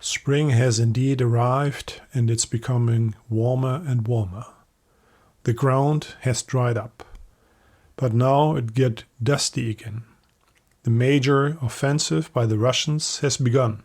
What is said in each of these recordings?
Spring has indeed arrived, and it's becoming warmer and warmer. The ground has dried up, but now it gets dusty again. The major offensive by the Russians has begun.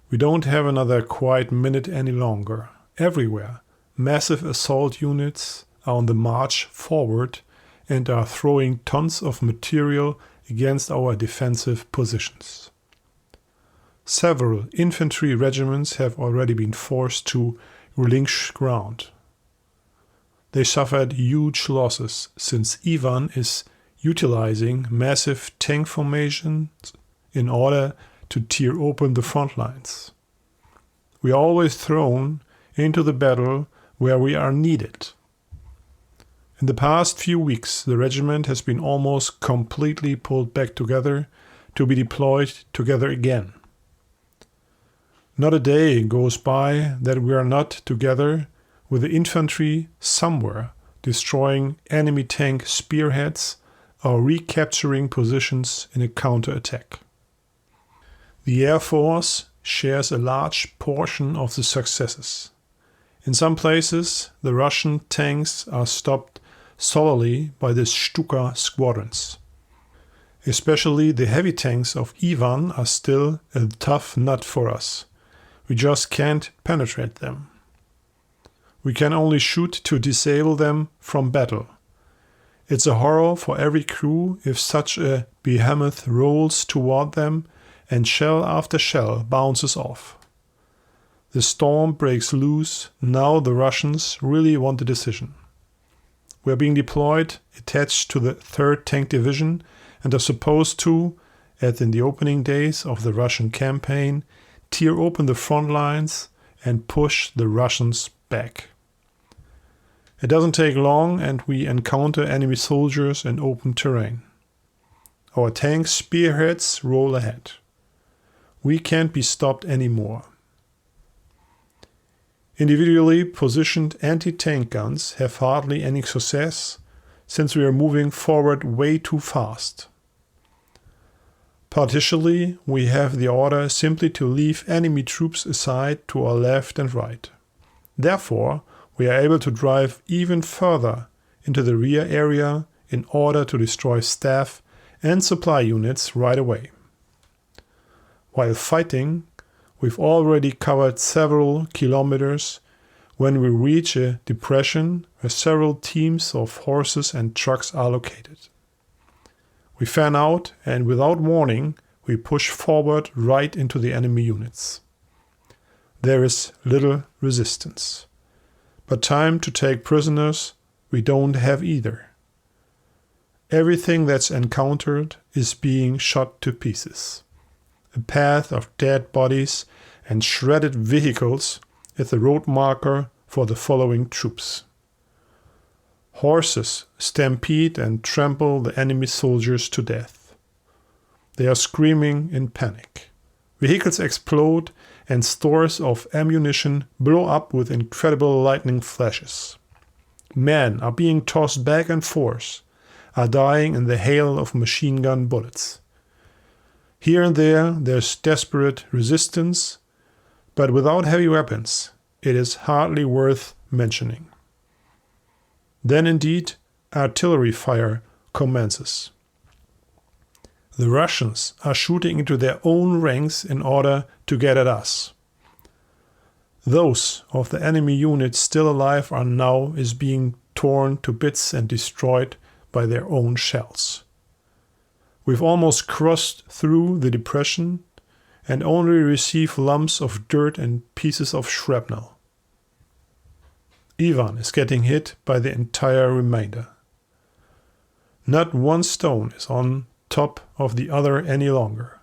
We don't have another quiet minute any longer. Everywhere, massive assault units are on the march forward and are throwing tons of material against our defensive positions. Several infantry regiments have already been forced to relinquish ground. They suffered huge losses since Ivan is utilizing massive tank formations in order to tear open the front lines. We are always thrown into the battle where we are needed. In the past few weeks, the regiment has been almost completely pulled back together to be deployed together again. Not a day goes by that we are not together with the infantry somewhere, destroying enemy tank spearheads or recapturing positions in a counterattack. The Air Force shares a large portion of the successes. In some places, the Russian tanks are stopped solely by the Stuka squadrons. Especially the heavy tanks of Ivan are still a tough nut for us. We just can't penetrate them. We can only shoot to disable them from battle. It's a horror for every crew if such a behemoth rolls toward them and shell after shell bounces off. The storm breaks loose. Now the Russians really want a decision. We are being deployed attached to the 3rd Tank Division and are supposed to, as in the opening days of the Russian campaign, tear open the front lines and push the Russians back. It doesn't take long and we encounter enemy soldiers in open terrain. Our tank spearheads roll ahead. We can't be stopped anymore. Individually positioned anti-tank guns have hardly any success since we are moving forward way too fast. Partially, we have the order simply to leave enemy troops aside to our left and right. Therefore, we are able to drive even further into the rear area in order to destroy staff and supply units right away. While fighting, we've already covered several kilometers when we reach a depression where several teams of horses and trucks are located. We fan out and without warning, we push forward right into the enemy units. There is little resistance. But time to take prisoners we don't have either. Everything that's encountered is being shot to pieces. A path of dead bodies and shredded vehicles is the road marker for the following troops. Horses stampede and trample the enemy soldiers to death. They are screaming in panic. Vehicles explode and stores of ammunition blow up with incredible lightning flashes. Men are being tossed back and forth, are dying in the hail of machine gun bullets. Here and there's desperate resistance, but without heavy weapons, it is hardly worth mentioning. Then indeed, artillery fire commences. The Russians are shooting into their own ranks in order to get at us. Those of the enemy units still alive are now being torn to bits and destroyed by their own shells. We've almost crossed through the depression and only receive lumps of dirt and pieces of shrapnel. Ivan is getting hit by the entire remainder. Not one stone is on top of the other any longer.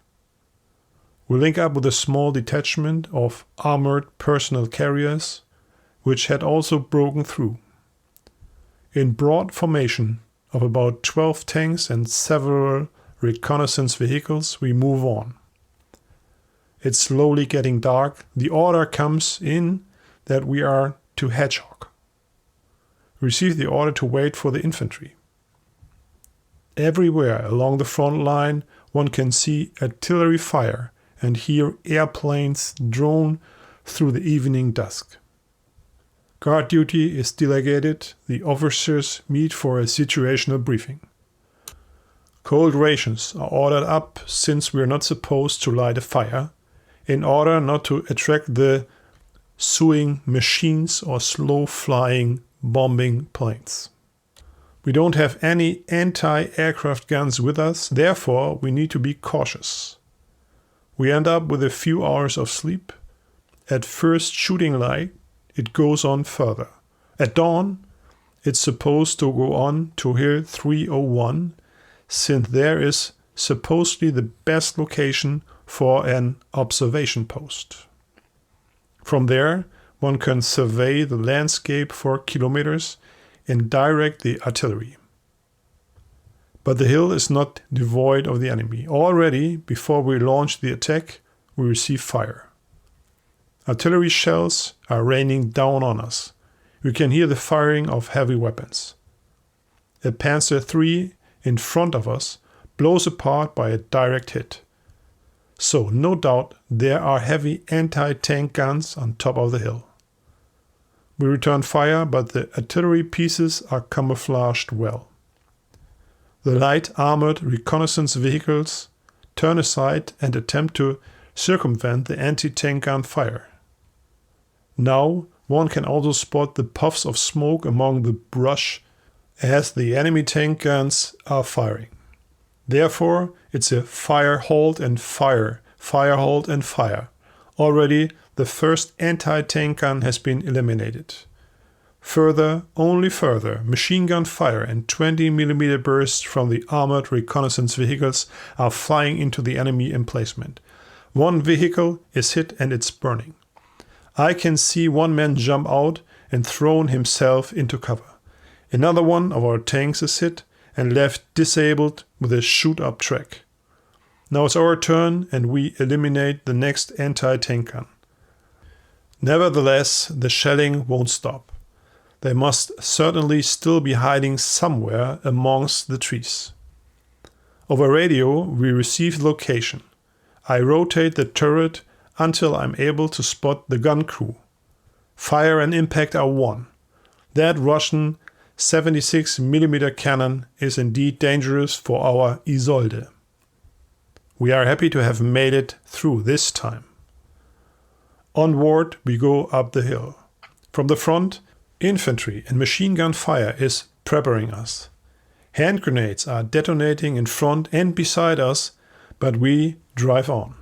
We link up with a small detachment of armored personnel carriers, which had also broken through. In broad formation of about 12 tanks and several reconnaissance vehicles, we move on. It's slowly getting dark. The order comes in that we are to hedgehog. We receive the order to wait for the infantry. Everywhere along the front line, one can see artillery fire and hear airplanes drone through the evening dusk. Guard duty is delegated. The officers meet for a situational briefing. Cold rations are ordered up since we are not supposed to light a fire, in order not to attract the suing machines or slow-flying bombing planes. We don't have any anti-aircraft guns with us, therefore we need to be cautious. We end up with a few hours of sleep. At first shooting light, it goes on further. At dawn, it's supposed to go on to Hill 301, since there is supposedly the best location for an observation post. From there, one can survey the landscape for kilometers and direct the artillery. But the hill is not devoid of the enemy. Already, before we launch the attack, we receive fire. Artillery shells are raining down on us. We can hear the firing of heavy weapons. A Panzer III in front of us blows apart by a direct hit. So, no doubt, there are heavy anti-tank guns on top of the hill. We return fire, but the artillery pieces are camouflaged well. The light armored reconnaissance vehicles turn aside and attempt to circumvent the anti-tank gun fire. Now, one can also spot the puffs of smoke among the brush as the enemy tank guns are firing. Therefore, it's a fire, halt and fire, fire, halt and fire. Already, the first anti-tank gun has been eliminated. Only further, machine gun fire and 20mm bursts from the armored reconnaissance vehicles are flying into the enemy emplacement. One vehicle is hit and it's burning. I can see one man jump out and throw himself into cover. Another one of our tanks is hit and left disabled with a shoot-up track. Now it's our turn and we eliminate the next anti-tank gun. Nevertheless, the shelling won't stop. They must certainly still be hiding somewhere amongst the trees. Over radio, we receive the location. I rotate the turret until I'm able to spot the gun crew. Fire and impact are one. That Russian 76mm cannon is indeed dangerous for our Isolde. We are happy to have made it through this time. Onward we go up the hill. From the front, infantry and machine gun fire is preparing us. Hand grenades are detonating in front and beside us, but we drive on.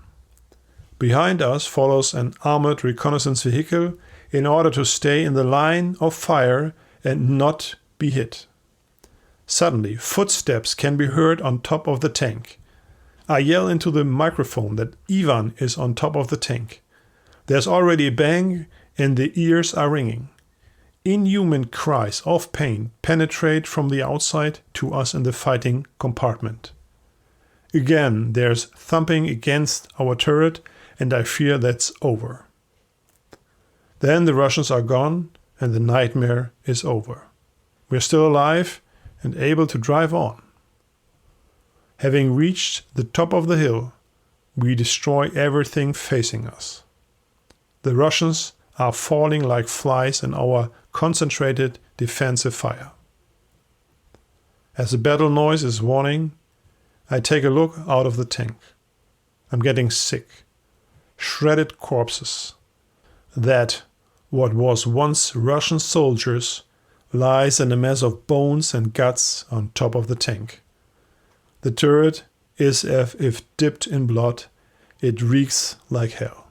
Behind us follows an armored reconnaissance vehicle in order to stay in the line of fire and not be hit. Suddenly, footsteps can be heard on top of the tank. I yell into the microphone that Ivan is on top of the tank. There's already a bang and the ears are ringing. Inhuman cries of pain penetrate from the outside to us in the fighting compartment. Again, there's thumping against our turret and I fear that's over. Then the Russians are gone and the nightmare is over. We're still alive and able to drive on. Having reached the top of the hill, we destroy everything facing us. The Russians are falling like flies in our concentrated defensive fire. As the battle noise is warning, I take a look out of the tank. I'm getting sick. Shredded corpses. That, what was once Russian soldiers, lies in a mess of bones and guts on top of the tank. The turret is as if dipped in blood. It reeks like hell.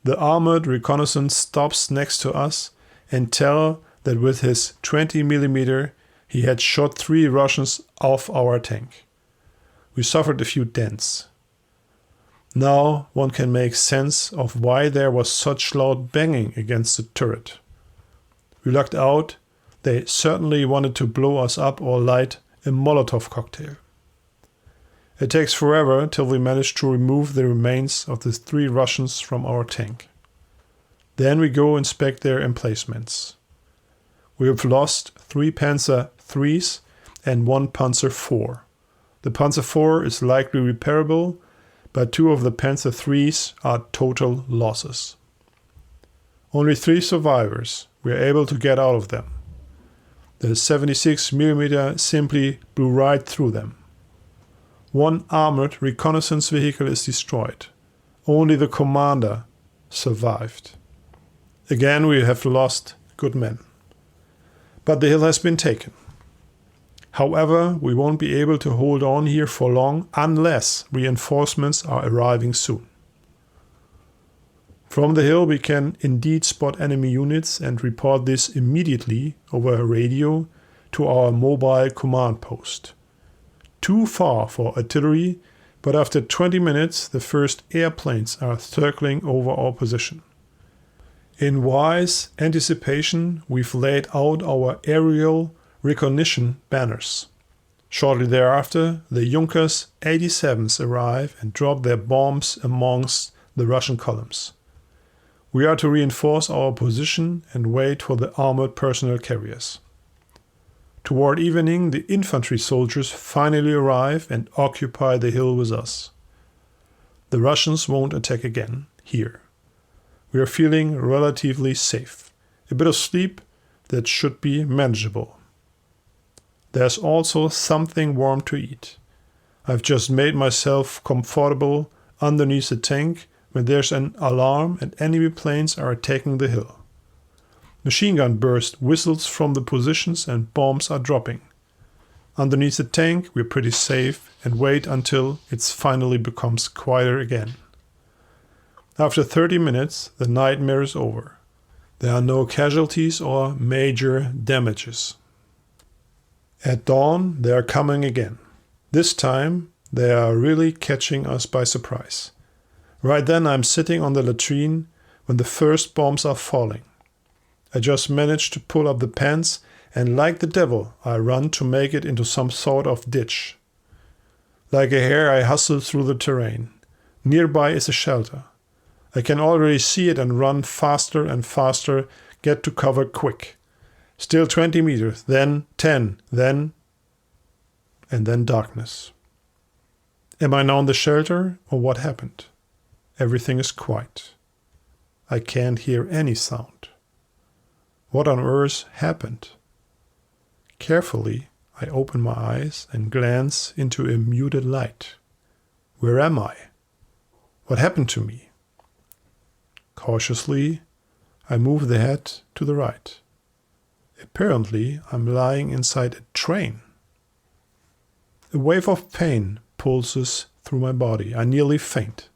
The armored reconnaissance stops next to us and tells that with his 20mm he had shot 3 Russians off our tank. We suffered a few dents. Now one can make sense of why there was such loud banging against the turret. We lucked out. They certainly wanted to blow us up or light a Molotov cocktail. It takes forever till we manage to remove the remains of the 3 Russians from our tank. Then we go inspect their emplacements. We have lost 3 Panzer IIIs and 1 Panzer IV. The Panzer IV is likely repairable, but 2 of the Panzer IIIs are total losses. Only 3 survivors were able to get out of them. The 76mm simply blew right through them. 1 armored reconnaissance vehicle is destroyed. Only the commander survived. Again, we have lost good men. But the hill has been taken. However, we won't be able to hold on here for long unless reinforcements are arriving soon. From the hill we can indeed spot enemy units and report this immediately over a radio to our mobile command post. Too far for artillery, but after 20 minutes the first airplanes are circling over our position. In wise anticipation, we've laid out our aerial recognition banners. Shortly thereafter, the Junkers 87s arrive and drop their bombs amongst the Russian columns. We are to reinforce our position and wait for the armored personnel carriers. Toward evening, the infantry soldiers finally arrive and occupy the hill with us. The Russians won't attack again here. We are feeling relatively safe. A bit of sleep that should be manageable. There's also something warm to eat. I've just made myself comfortable underneath the tank when there's an alarm and enemy planes are attacking the hill. Machine gun burst whistles from the positions and bombs are dropping. Underneath the tank we're pretty safe and wait until it finally becomes quieter again. After 30 minutes, the nightmare is over. There are no casualties or major damages. At dawn, they are coming again. This time, they are really catching us by surprise. Right then, I'm sitting on the latrine when the first bombs are falling. I just managed to pull up the pants and like the devil, I run to make it into some sort of ditch. Like a hare, I hustle through the terrain. Nearby is a shelter. I can already see it and run faster and faster, get to cover quick. Still 20 meters, then 10, and then darkness. Am I now in the shelter, or what happened? Everything is quiet. I can't hear any sound. What on earth happened? Carefully, I open my eyes and glance into a muted light. Where am I? What happened to me? Cautiously, I move the head to the right. Apparently, I'm lying inside a train. A wave of pain pulses through my body. I nearly faint.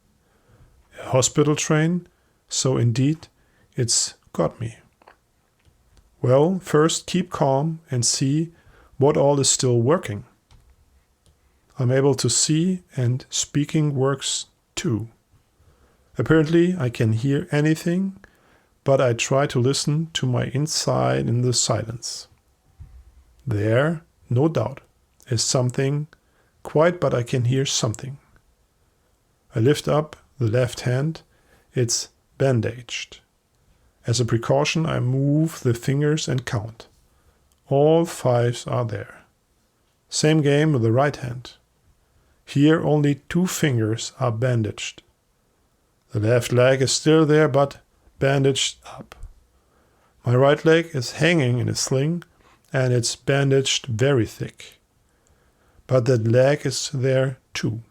A hospital train? So indeed, it's got me. Well, first keep calm and see what all is still working. I'm able to see and speaking works too. Apparently, I can hear anything, but I try to listen to my inside in the silence. There, no doubt, is something, quiet, but I can hear something. I lift up the left hand. It's bandaged. As a precaution, I move the fingers and count. All 5s are there. Same game with the right hand. Here only 2 fingers are bandaged. The left leg is still there, but bandaged up. My right leg is hanging in a sling, and it's bandaged very thick. But that leg is there too.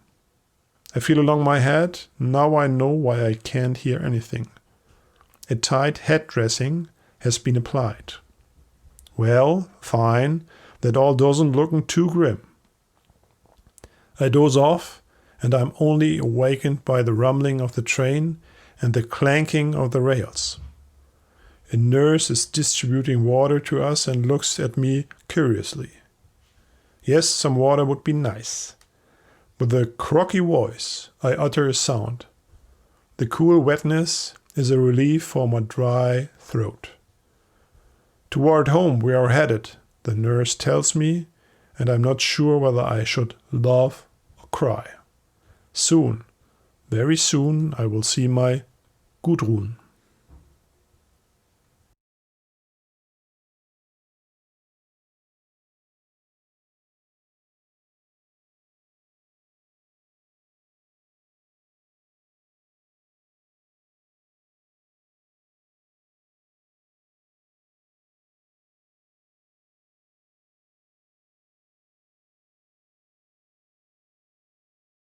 I feel along my head. Now I know why I can't hear anything. A tight head dressing has been applied. Well, fine, that all doesn't look too grim. I doze off, and I'm only awakened by the rumbling of the train and the clanking of the rails. A nurse is distributing water to us and looks at me curiously. Yes, some water would be nice. With a croaky voice, I utter a sound. The cool wetness is a relief for my dry throat. Toward home we are headed, the nurse tells me, and I'm not sure whether I should laugh or cry. Soon, very soon, I will see my Gudrun.